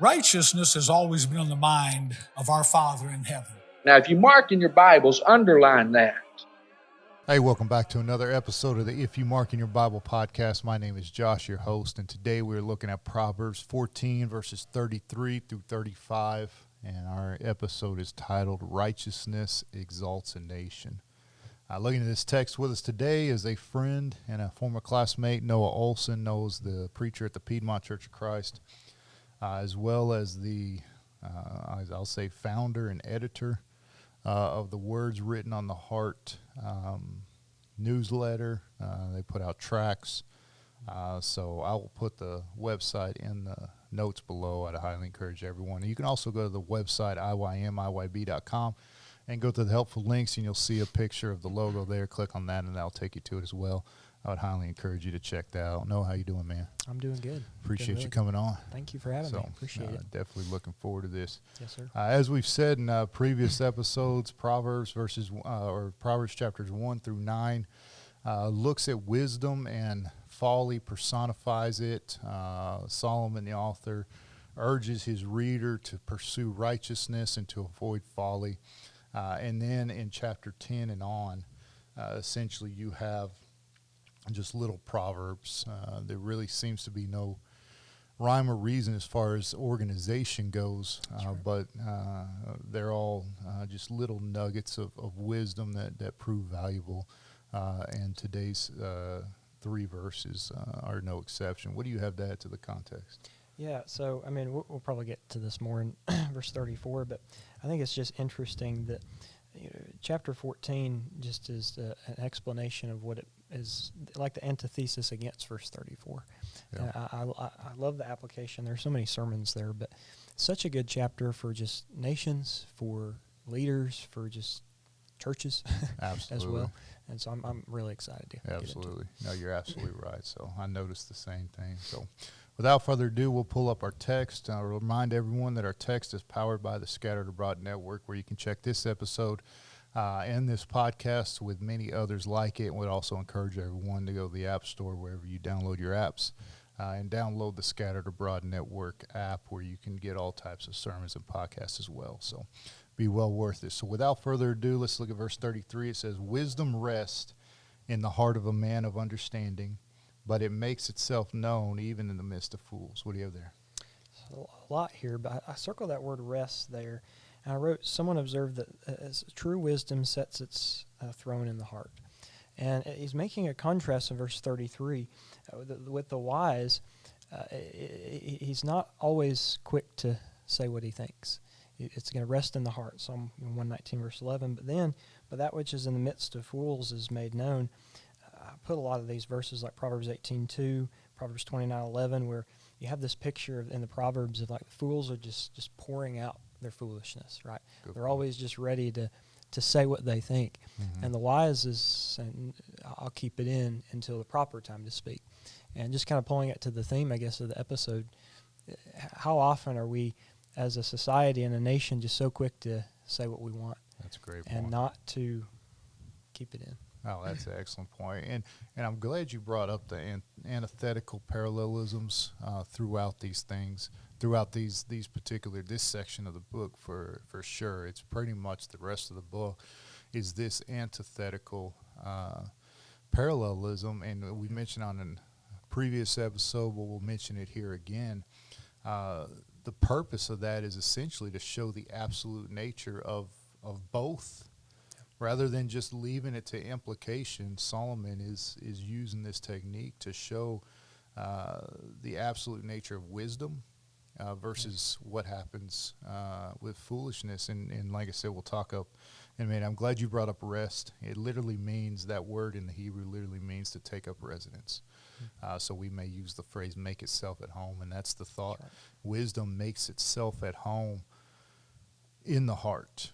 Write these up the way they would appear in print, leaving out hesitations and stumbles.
Righteousness has always been on the mind of our Father in heaven. Now, if you mark in your Bibles, underline that. Hey, welcome back to another episode of the If You Mark in Your Bible podcast. My name is Josh, your host, and today we're looking at Proverbs 14, verses 33 through 35, and our episode is titled, Righteousness Exalts a Nation. Looking at this text with us today is a friend and a former classmate, Noah Olson. Noah's the preacher at the Piedmont Church of Christ, as well as the, I'll say, founder and editor of the Words Written on the Heart newsletter. They put out tracts. So I will put the website in the notes below. I'd highly encourage everyone. You can also go to the website, iyb.com, and go to the helpful links, and you'll see a picture of the logo there. Click on that, and that'll take you to it as well. I would highly encourage you to check that out. Noah, how you doing, man? I'm doing good. Appreciate you coming on. Thank you for having me. Appreciate it. Definitely looking forward to this. Yes, sir. As we've said in previous episodes, Proverbs chapters 1 through 9 looks at wisdom and folly, personifies it. Solomon, the author, urges his reader to pursue righteousness and to avoid folly. And then in chapter 10 and on, essentially you have just little proverbs. There really seems to be no rhyme or reason as far as organization goes, right. But they're all just little nuggets of wisdom that prove valuable. And today's three verses are no exception. What do you have to add to the context? Yeah, so, I mean, we'll probably get to this more in verse 34, but I think it's just interesting that chapter 14 just is an explanation of what it is, like the antithesis against verse 34. Yeah. I love the application. There's so many sermons there, but such a good chapter for just nations, for leaders, for just churches as well. And so I'm really excited to get into it. No, you're absolutely right. So I noticed the same thing. So without further ado, we'll pull up our text. I'll remind everyone that our text is powered by the Scattered Abroad Network, where you can check this episode and this podcast with many others like it. We'd also encourage everyone to go to the App Store, wherever you download your apps, and download the Scattered Abroad Network app, where you can get all types of sermons and podcasts as well. So be well worth it. So without further ado, let's look at verse 33. It says, "Wisdom rests in the heart of a man of understanding, but it makes itself known even in the midst of fools." What do you have there? A lot here, but I circled that word rest there. And I wrote, someone observed that as true wisdom sets its throne in the heart. And he's making a contrast in verse 33 with the wise. He's not always quick to say what he thinks. It's going to rest in the heart, Psalm 119, verse 11. But that which is in the midst of fools is made known. I put a lot of these verses like Proverbs 18:2, Proverbs 29:11, where you have this picture in the Proverbs of like the fools are just pouring out their foolishness, right? They're always just ready to say what they think. Mm-hmm. And the wise is saying, I'll keep it in until the proper time to speak. And just kind of pulling it to the theme, I guess, of the episode, how often are we as a society and a nation just so quick to say what we want? That's a great point. And not to keep it in. Oh, that's an excellent point. And I'm glad you brought up the antithetical parallelisms throughout these things, throughout this section of the book for sure. It's pretty much the rest of the book is this antithetical parallelism. And we mentioned on a previous episode, but we'll mention it here again. The purpose of that is essentially to show the absolute nature of both. Rather than just leaving it to implication, Solomon is using this technique to show the absolute nature of wisdom versus what happens with foolishness. And like I said, we'll talk up in a minute. I'm glad you brought up rest. It literally means, that word in the Hebrew literally means to take up residence. So we may use the phrase "make itself at home," and that's the thought. Right. Wisdom makes itself at home in the heart.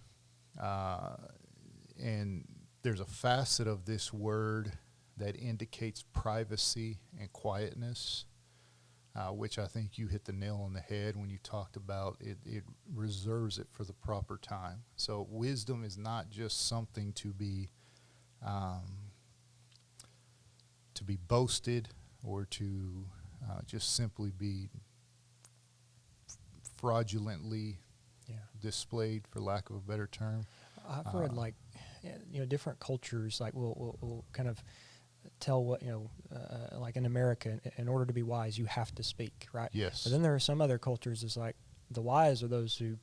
And there's a facet of this word that indicates privacy and quietness, which I think you hit the nail on the head when you talked about it. It reserves it for the proper time. So wisdom is not just something to be boasted or to just simply be fraudulently Yeah. displayed, for lack of a better term. I've read different cultures will kind of tell what like in America, in order to be wise, you have to speak, right? Yes. But then there are some other cultures. It's like the wise are those who,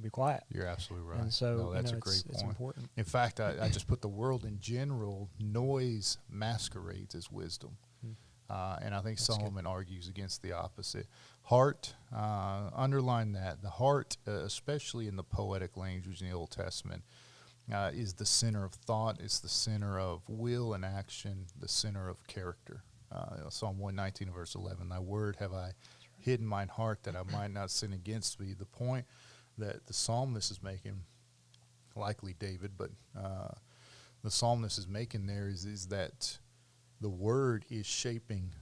be quiet. You're absolutely right. And so no, that's a great it's point. important. In fact, I just put the world in general, noise masquerades as wisdom. And I think That's Solomon argues against the opposite. Heart, underline that. The heart, especially in the poetic language in the Old Testament, is the center of thought. It's the center of will and action, the center of character. Psalm 119, verse 11, thy word have I hidden mine heart that I might not sin against thee. The point that the psalmist is making, likely David, but the psalmist is making there is that the word is shaping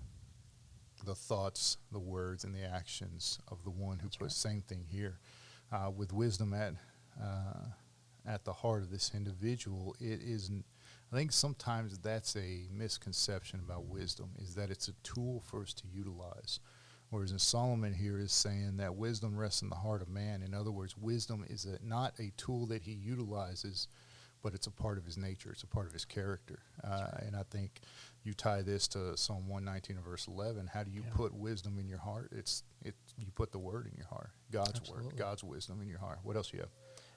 the thoughts, the words, and the actions of the one who puts. Same thing here, with wisdom at the heart of this individual. It is. I think sometimes that's a misconception about wisdom, is that it's a tool for us to utilize. Whereas in Solomon here is saying that wisdom rests in the heart of man. In other words, wisdom is not a tool that he utilizes, but it's a part of his nature. It's a part of his character. And I think you tie this to Psalm 119 and verse 11. How do you put wisdom in your heart? You put the word in your heart, God's word, God's wisdom in your heart. What else you have?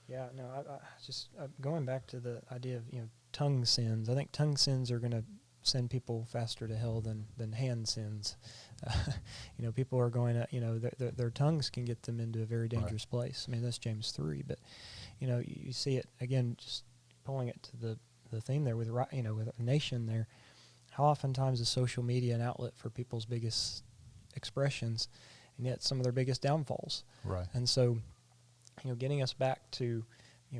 Yeah, no, I just going back to the idea of tongue sins. I think tongue sins are going to send people faster to hell than hand sins. People are going to their tongues can get them into a very dangerous place. I mean, that's James 3, but you see it again, just pulling it to the theme there with with a nation there. How oftentimes is social media an outlet for people's biggest expressions, and yet some of their biggest downfalls. Right. And so, getting us back to,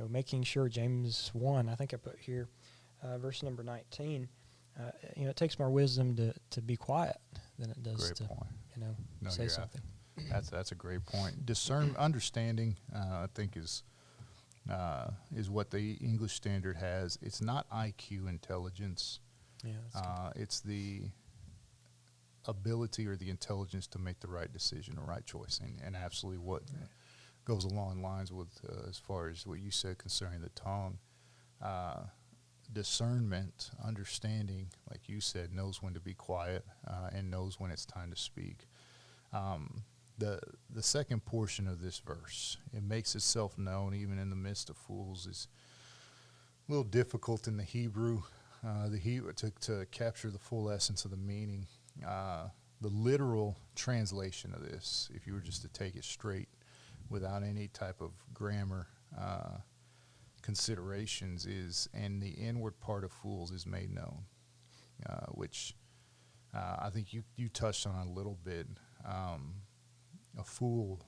making sure James 1, I think I put here, verse number 19, it takes more wisdom to be quiet than it does Great to, point. say something. That's a great point. Understanding, I think is what the English Standard has. It's not IQ intelligence. Yeah, it's the ability or the intelligence to make the right decision or right choice, and absolutely what goes along lines with as far as what you said concerning the tongue. Discernment, understanding, like you said, knows when to be quiet and knows when it's time to speak. The second portion of this verse, it makes itself known even in the midst of fools, is a little difficult in the Hebrew. To capture the full essence of the meaning. The literal translation of this, if you were just to take it straight without any type of grammar considerations, is, and the inward part of fools is made known, which I think you touched on a little bit. A fool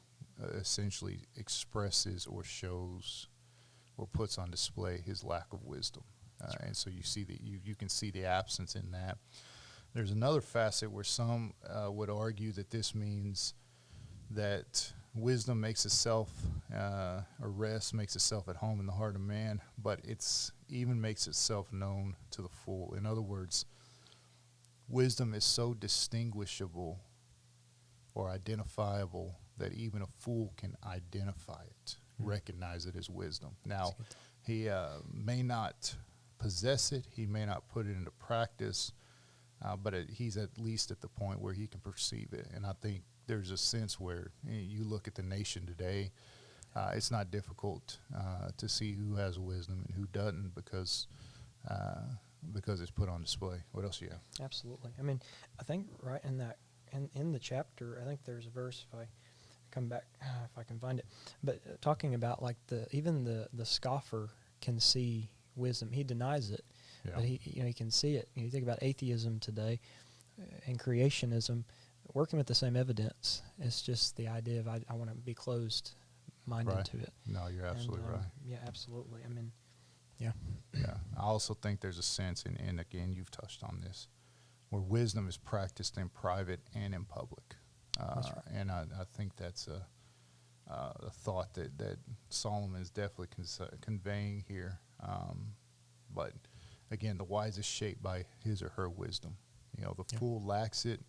essentially expresses or shows or puts on display his lack of wisdom. And so you see you can see the absence in that. There's another facet where some would argue that this means that wisdom makes itself, or rest makes itself at home in the heart of man, but it's even makes itself known to the fool. In other words, wisdom is so distinguishable or identifiable that even a fool can identify it, recognize it as wisdom. Now, he may not possess it, he may not put it into practice, but he's at least at the point where he can perceive it. And I think there's a sense where you look at the nation today, it's not difficult to see who has wisdom and who doesn't because it's put on display. What else do you have? Absolutely. I mean, I think right in that in the chapter, I think there's a verse, if I come back, if I can find it, but talking about like even the scoffer can see wisdom. He denies it, but he can see it. You think about atheism today and creationism, working with the same evidence. It's just the idea of I want to be closed-minded to it. No, you're absolutely right. Yeah, absolutely. I mean, yeah. I also think there's a sense, and again, you've touched on this, where wisdom is practiced in private and in public. That's right. And I think that's a thought that Solomon is definitely conveying here. But again, the wise is shaped by his or her wisdom. The fool lacks it.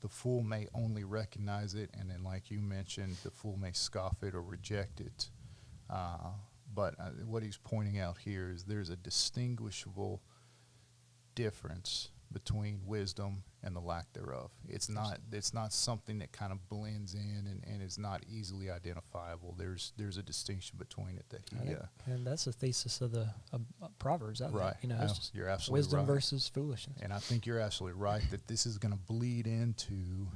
the fool may only recognize it, and then, like you mentioned, the fool may scoff it or reject it. But what he's pointing out here is there's a distinguishable difference between wisdom and the lack thereof. It's not something that kind of blends in and is not easily identifiable. There's a distinction between it that he and that's the thesis of the Proverbs, I think. right. You know, it's just You're absolutely wisdom right. versus foolishness. And I think you're absolutely right that this is going to bleed into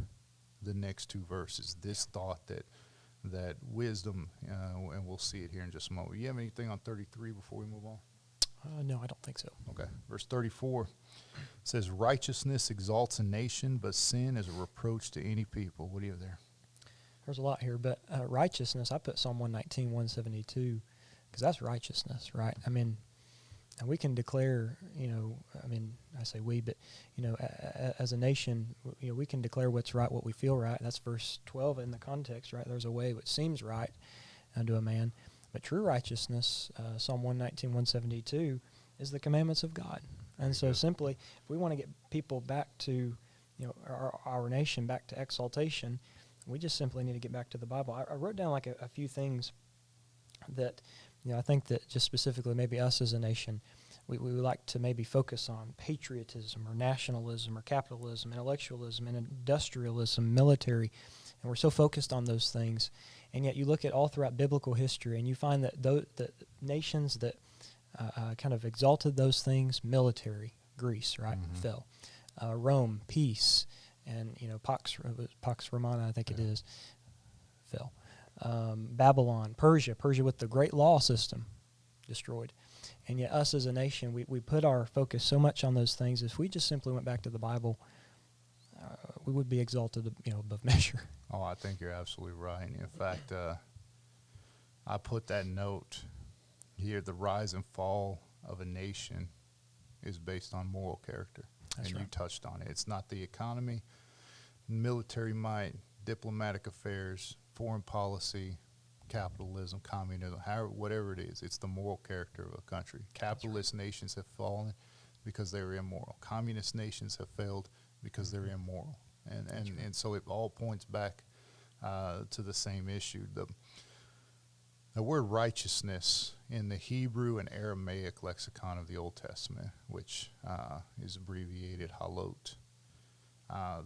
the next two verses. This thought that wisdom, and we'll see it here in just a moment. You have anything on 33 before we move on? No, I don't think so. Okay. Verse 34 says, righteousness exalts a nation, but sin is a reproach to any people. What do you have there? There's a lot here, but righteousness, I put Psalm 119, 172, because that's righteousness, right? I mean, and we can declare, I say we, but, as a nation, we can declare what's right, what we feel right. That's verse 12 in the context, right? There's a way which seems right unto a man. But true righteousness, Psalm 119, 172, is the commandments of God. And so simply, if we want to get people back to, our nation back to exaltation, we just simply need to get back to the Bible. I wrote down like a few things that, I think that just specifically maybe us as a nation, we would like to maybe focus on patriotism or nationalism or capitalism, intellectualism, and industrialism, military. And we're so focused on those things. And yet you look at all throughout biblical history and you find that the nations that kind of exalted those things, military, Greece, right, fell. Rome, peace, and, Pax Romana, I think it is, fell. Babylon, Persia with the great law system, destroyed. And yet us as a nation, we put our focus so much on those things. If we just simply went back to the Bible, we would be exalted, above measure. Oh, I think you're absolutely right. In fact, I put that note here, the rise and fall of a nation is based on moral character. That's and right. You touched on it. It's not the economy, military might, diplomatic affairs, foreign policy, capitalism, communism, whatever it is. It's the moral character of a country. Capitalist nations have fallen because they were immoral. Communist nations have failed because they're immoral. And so it all points back to the same issue. The word righteousness in the Hebrew and Aramaic lexicon of the Old Testament, which is abbreviated halot,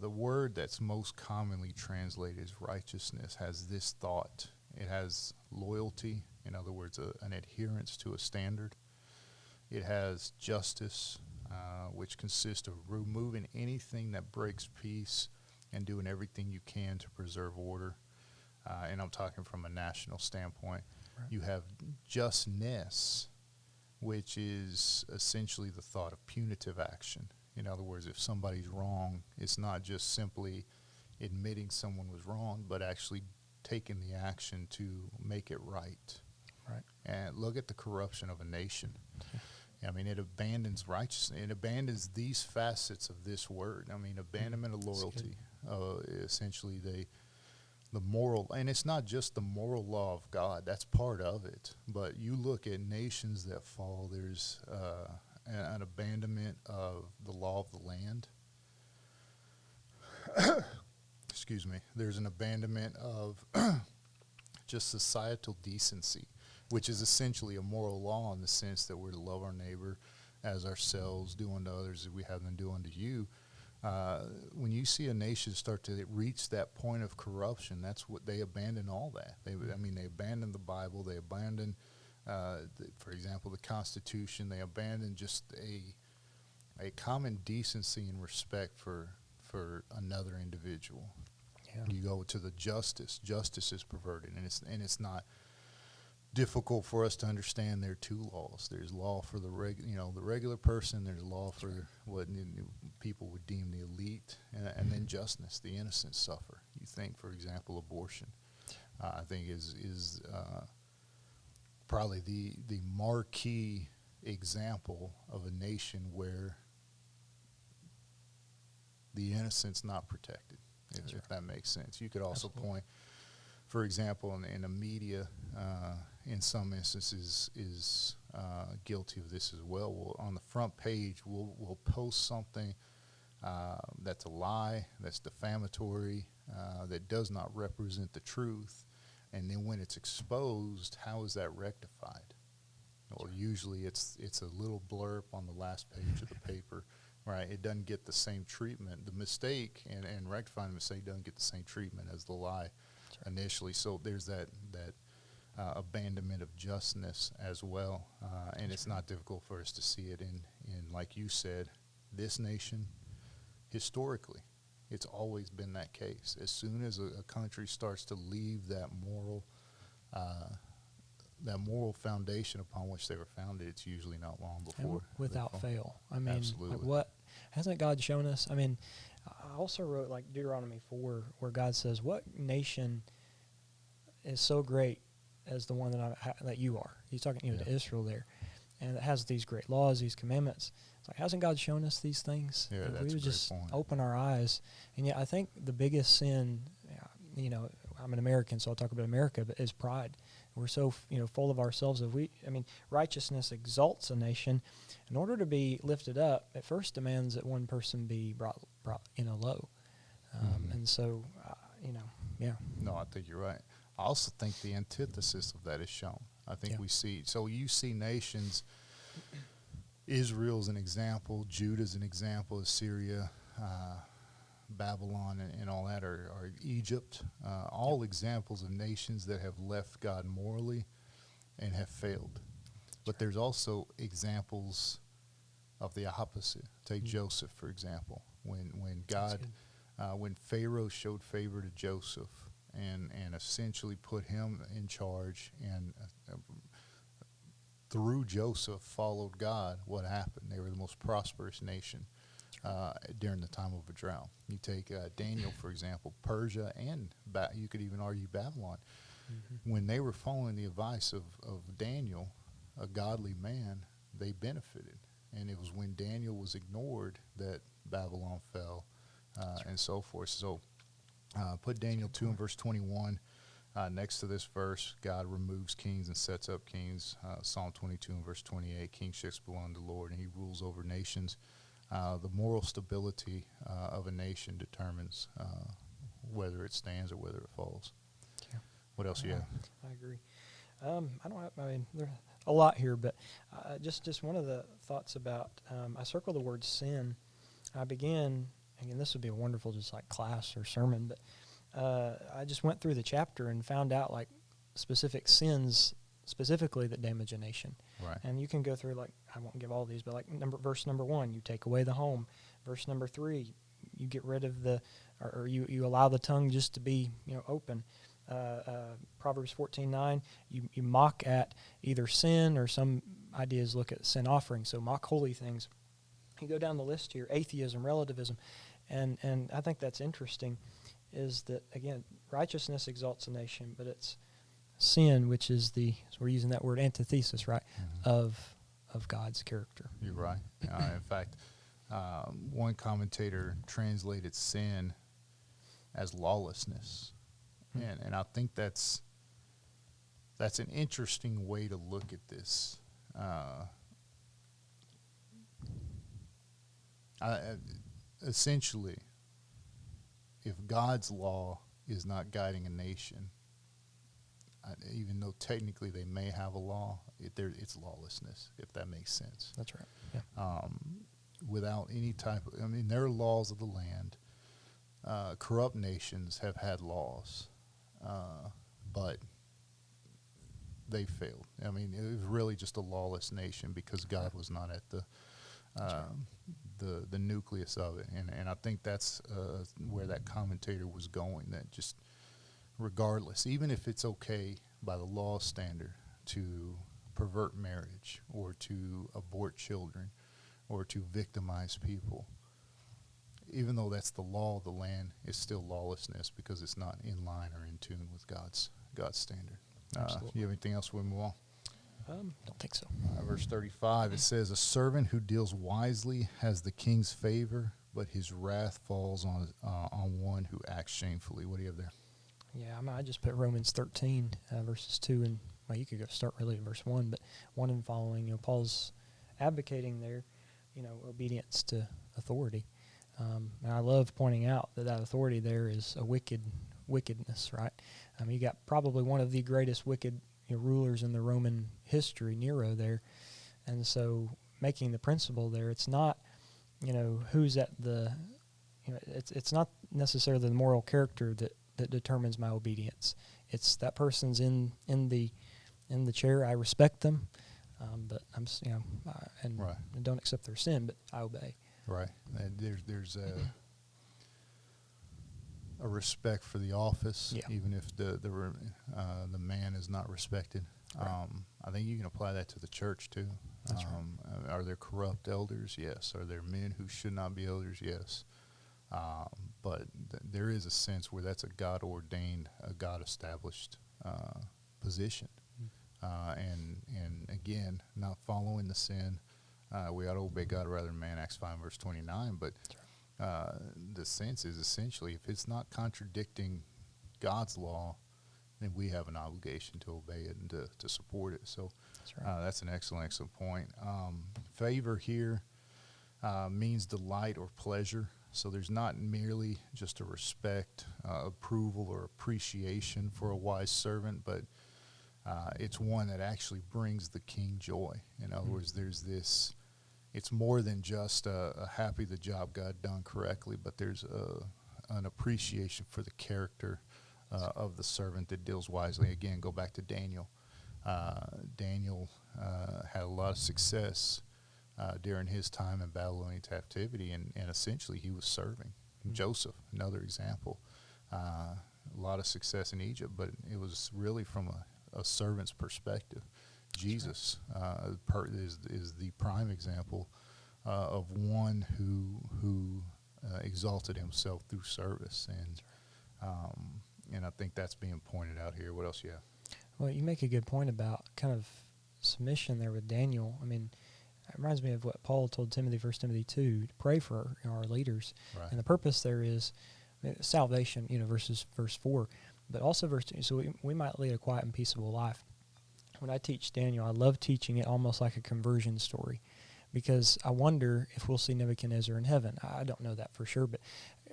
the word that's most commonly translated as righteousness has this thought. It has loyalty, in other words, an adherence to a standard. It has justice, which consists of removing anything that breaks peace and doing everything you can to preserve order. And I'm talking from a national standpoint. Right. You have justness, which is essentially the thought of punitive action. In other words, if somebody's wrong, it's not just simply admitting someone was wrong, but actually taking the action to make it right. Right. And look at the corruption of a nation. I mean, it abandons righteousness. It abandons these facets of this word. I mean, abandonment of loyalty. Essentially, the moral, and it's not just the moral law of God. That's part of it. But you look at nations that fall, there's an abandonment of the law of the land. Excuse me. There's an abandonment of just societal decency, which is essentially a moral law in the sense that we're to love our neighbor as ourselves, do unto others as we have them do unto you. When you see a nation start to reach that point of corruption, that's what they abandon all that. They abandon the Bible. They abandon, for example, the Constitution. They abandon just a common decency and respect for another individual. Yeah. You go to the justice. Justice is perverted, and it's not difficult for us to understand. There are two laws. There's law for the regular person. There's law for what people would deem the elite, and then justness. The innocent suffer. You think, for example, abortion. I think is probably the marquee example of a nation where the innocent's not protected. If that makes sense. You could also point, for example, in the media, in some instances, is guilty of this as well. On the front page, we'll post something that's a lie, that's defamatory, that does not represent the truth. And then when it's exposed, how is that rectified? Well, usually it's a little blurb on the last page of the paper, right? It doesn't get the same treatment. The mistake and rectifying the mistake doesn't get the same treatment as the lie initially. So there's that abandonment of justness as well, and it's not difficult for us to see it in like you said, this nation. Historically, it's always been that case. As soon as a country starts to leave that moral foundation upon which they were founded, it's usually not long before. Without fail. I mean, absolutely. like what hasn't God shown us? I mean, I also wrote like Deuteronomy 4, where God says, "What nation is so great as the one that you are?" He's talking to Israel there, and it has these great laws, these commandments. It's like, hasn't God shown us these things? Yeah, if that's we a would great just point. open our eyes. And yet, I think the biggest sin, I'm an American, so I'll talk about America, but is pride. We're so full of ourselves. Righteousness exalts a nation. In order to be lifted up, it first demands that one person be brought low. And so, No, I think you're right. I also think the antithesis of that is shown. I think we see. So you see nations. Israel's an example. Judah's an example. Assyria, Babylon, and all that are Egypt. All examples of nations that have left God morally and have failed. But there's also examples of the opposite. Take Joseph, for example. When God, when Pharaoh showed favor to Joseph and essentially put him in charge and through Joseph followed God, what happened? They were the most prosperous nation during the time of a drought. You take Daniel, for example, Persia, and you could even argue Babylon. When they were following the advice of Daniel, a godly man, they benefited. And it was when Daniel was ignored that Babylon fell, and so forth. So put Daniel 2 and verse 21 next to this verse. God removes kings and sets up kings. Psalm 22 and verse 28, kingships belong to the Lord, and he rules over nations. The moral stability of a nation determines whether it stands or whether it falls. Yeah. What else you have? I agree. There's a lot here, but just one of the thoughts about, I circle the word sin. I began, again, this would be a wonderful just like class or sermon, but I just went through the chapter and found out like specific sins specifically that damage a nation. Right. And you can go through, like, I won't give all these, but like verse number 1, you take away the home. Verse number 3, you get rid of or you allow the tongue just to be open. Proverbs 14:9, you mock at either sin, or some ideas look at sin offering, so mock holy things. You go down the list here, atheism, relativism, and I think that's interesting, is that, again, righteousness exalts a nation, but it's sin, which is so we're using that word antithesis, right, of God's character. You're right. In fact, one commentator translated sin as lawlessness. And I think that's an interesting way to look at this. Essentially, if God's law is not guiding a nation, even though technically they may have a law, it's lawlessness, if that makes sense. That's right. Yeah. Without any type of, there are laws of the land. Corrupt nations have had laws, but they failed. It was really just a lawless nation because God was not at the nucleus of it, and I think that's where that commentator was going. That just regardless, even if it's okay by the law standard to pervert marriage or to abort children or to victimize people, even though that's the law of the land, it's still lawlessness because it's not in line or in tune with God's standard. Absolutely. You have anything else we move on? Don't think so. Verse 35, it says, "A servant who deals wisely has the king's favor, but his wrath falls on one who acts shamefully." What do you have there? Yeah, I just put Romans 13, verses 2, and you could go start really at verse 1, but 1 and following, Paul's advocating there, obedience to authority. And I love pointing out that authority there is a wickedness, right? You got probably one of the greatest wicked rulers in the Roman history, Nero, there. And so making the principle there, it's not, who's at the, it's not necessarily the moral character that determines my obedience. It's that person's in the chair. I respect them, but I'm, and Right. don't accept their sin, but I obey. Right. And there's a respect for the office, Yeah. even if the man is not respected. Right. I think you can apply that to the church too. That's right. Are there corrupt elders? Yes. Are there men who should not be elders? Yes. But there is a sense where that's a God-ordained, a God-established position. And again, not following the sin. We ought to obey God rather than man, Acts 5, verse 29. But the sense is essentially, if it's not contradicting God's law, then we have an obligation to obey it and to support it. So That's right. that's an excellent point. Favor here means delight or pleasure. So there's not merely just a respect, approval, or appreciation for a wise servant, but it's one that actually brings the king joy. In other words, there's this, it's more than just a happy the job got done correctly, but there's an appreciation for the character of the servant that deals wisely. Again, go back to Daniel. Daniel had a lot of success during his time in Babylonian captivity, and essentially he was serving. Joseph, another example. A lot of success in Egypt, but it was really from a servant's perspective. Jesus is the prime example of one who exalted himself through service, and I think that's being pointed out here. What else you have? Well, you make a good point about kind of submission there with Daniel. I mean, it reminds me of what Paul told Timothy, 1 Timothy 2, to pray for our leaders. Right. And the purpose there is salvation, versus verse 4, but also verse 2. So we might lead a quiet and peaceable life. When I teach Daniel, I love teaching it almost like a conversion story, because I wonder if we'll see Nebuchadnezzar in heaven. I don't know that for sure, but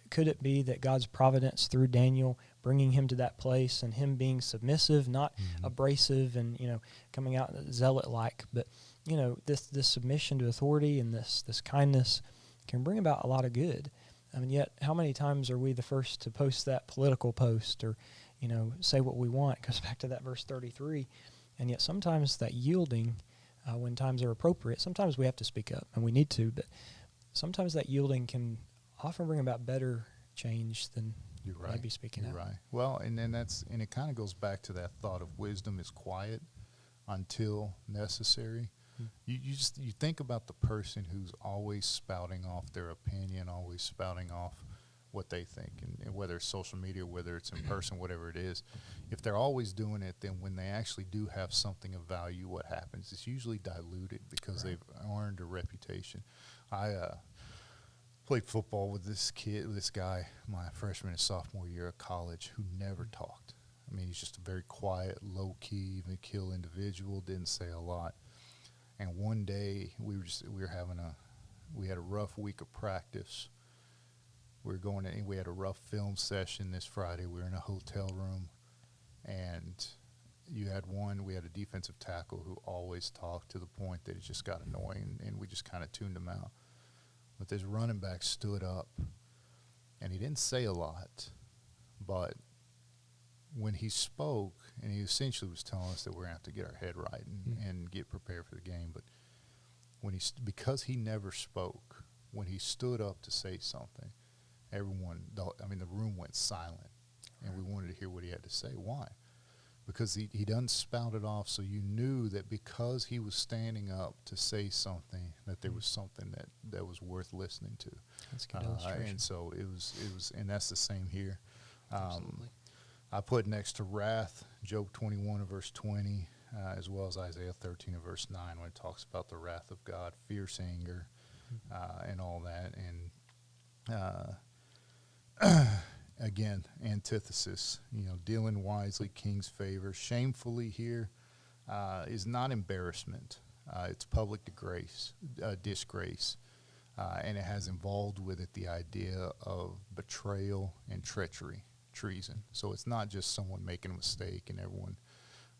could it be that God's providence through Daniel bringing him to that place and him being submissive, not abrasive and, coming out zealot-like, but, this submission to authority and this kindness can bring about a lot of good. I mean, yet how many times are we the first to post that political post or, say what we want? It goes back to that verse 33. And yet sometimes that yielding, when times are appropriate, sometimes we have to speak up, and we need to, but sometimes that yielding can often bring about better change than You're right. maybe speaking out. Right. Well, and then it kind of goes back to that thought of wisdom is quiet until necessary. You think about the person who's always spouting off their opinion, always spouting off what they think, and whether it's social media, whether it's in person, whatever it is. If they're always doing it, then when they actually do have something of value, what happens? It's usually diluted because they've earned a reputation. I played football with this guy, my freshman and sophomore year of college, who never talked. I mean, he's just a very quiet, low-key, even kill individual, didn't say a lot. And one day we had a rough week of practice. We had a rough film session this Friday. We were in a hotel room, and we had a defensive tackle who always talked to the point that it just got annoying, and we just kind of tuned him out. But this running back stood up, and he didn't say a lot, but when he spoke, and he essentially was telling us that we're going to have to get our head right and get prepared for the game, but because he never spoke, when he stood up to say something, the room went silent, and we wanted to hear what he had to say. Why? Because he done spouted off, so you knew that because he was standing up to say something, that there was something that was worth listening to. That's a good illustration. And so it was, and that's the same here. Absolutely. I put next to wrath, Job 21 and verse 20, as well as Isaiah 13 and verse 9, when it talks about the wrath of God, fierce anger, and all that. And again, antithesis, dealing wisely, king's favor. Shamefully here is not embarrassment. It's public disgrace. and it has involved with it the idea of betrayal and treachery, treason. So it's not just someone making a mistake and everyone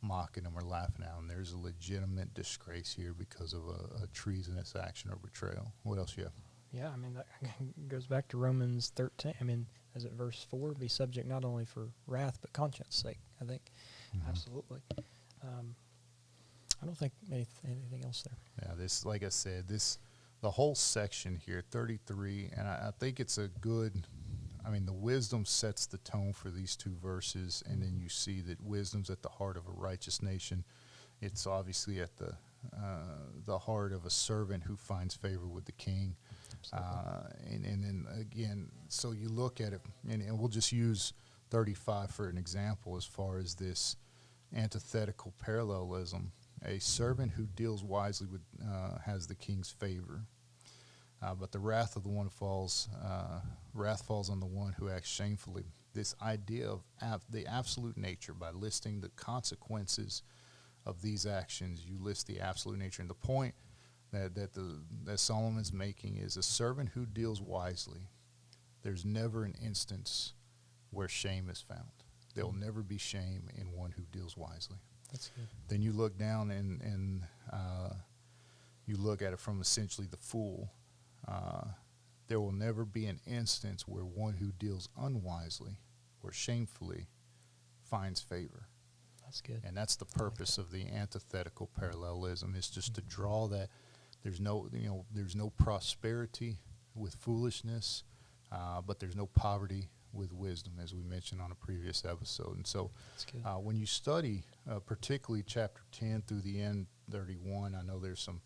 mocking them or laughing at them. There's a legitimate disgrace here because of a treasonous action or betrayal. What else you have? Yeah, I mean, that goes back to Romans 13. I mean, is it verse 4? Be subject not only for wrath, but conscience sake, I think. Mm-hmm. Absolutely. I don't think anything else there. Yeah, this, like I said, the whole section here, 33, and I think it's a good, I mean, the wisdom sets the tone for these two verses, and then you see that wisdom's at the heart of a righteous nation. It's obviously at the heart of a servant who finds favor with the king. And then again, so you look at it, and we'll just use 35 for an example as far as this antithetical parallelism. A servant who deals wisely has the king's favor, but the wrath of the one falls on the one who acts shamefully. This idea of the absolute nature, by listing the consequences of these actions, you list the absolute nature. And the point that Solomon's making is a servant who deals wisely, there's never an instance where shame is found. There will never be shame in one who deals wisely. That's good. Then you look down and you look at it from essentially the fool. There will never be an instance where one who deals unwisely or shamefully finds favor. That's good. And that's the purpose of the antithetical parallelism, is just to draw that there's no prosperity with foolishness, but there's no poverty with wisdom, as we mentioned on a previous episode. And so when you study particularly chapter 10 through the end 31, I know there's some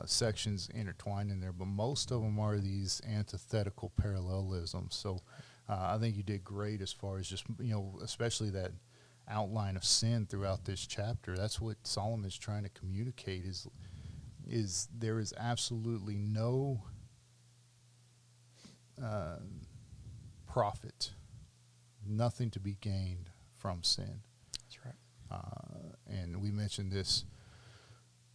sections intertwined in there, but most of them are these antithetical parallelisms. So I think you did great as far as just, especially that outline of sin throughout this chapter. That's what Solomon's trying to communicate is there is absolutely no profit, nothing to be gained from sin. That's right. And we mentioned this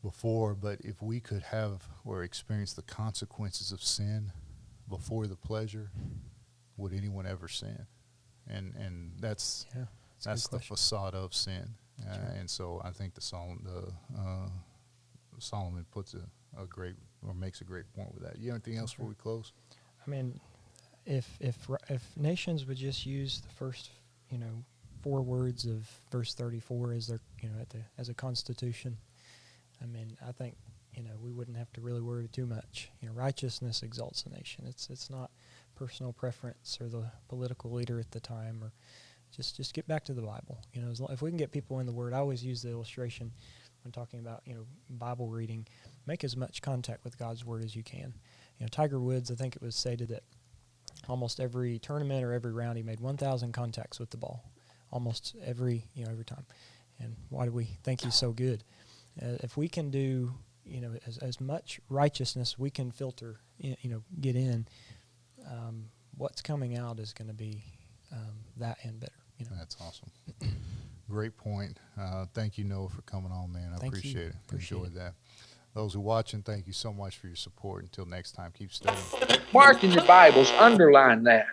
before, but if we could have or experience the consequences of sin before the pleasure, would anyone ever sin? And that's the facade of sin. And so I think Solomon puts a great, or makes a great point with that. You have anything else before we close? I mean, if nations would just use the first, 4 words of verse 34 as their, as a constitution, I mean, I think, we wouldn't have to really worry too much. Righteousness exalts a nation. It's not personal preference or the political leader at the time, or just get back to the Bible. If we can get people in the Word, I always use the illustration when talking about, Bible reading. Make as much contact with God's Word as you can. Tiger Woods, I think it was stated that almost every tournament or every round he made 1,000 contacts with the ball, almost every time. And why do we think he's so good? If we can do, as much righteousness we can filter, get in, what's coming out is going to be that and better. That's awesome. Great point. Thank you, Noah, for coming on, man. I appreciate it. Enjoyed that. Those who are watching, thank you so much for your support. Until next time, keep studying. Mark in your Bibles, underline that.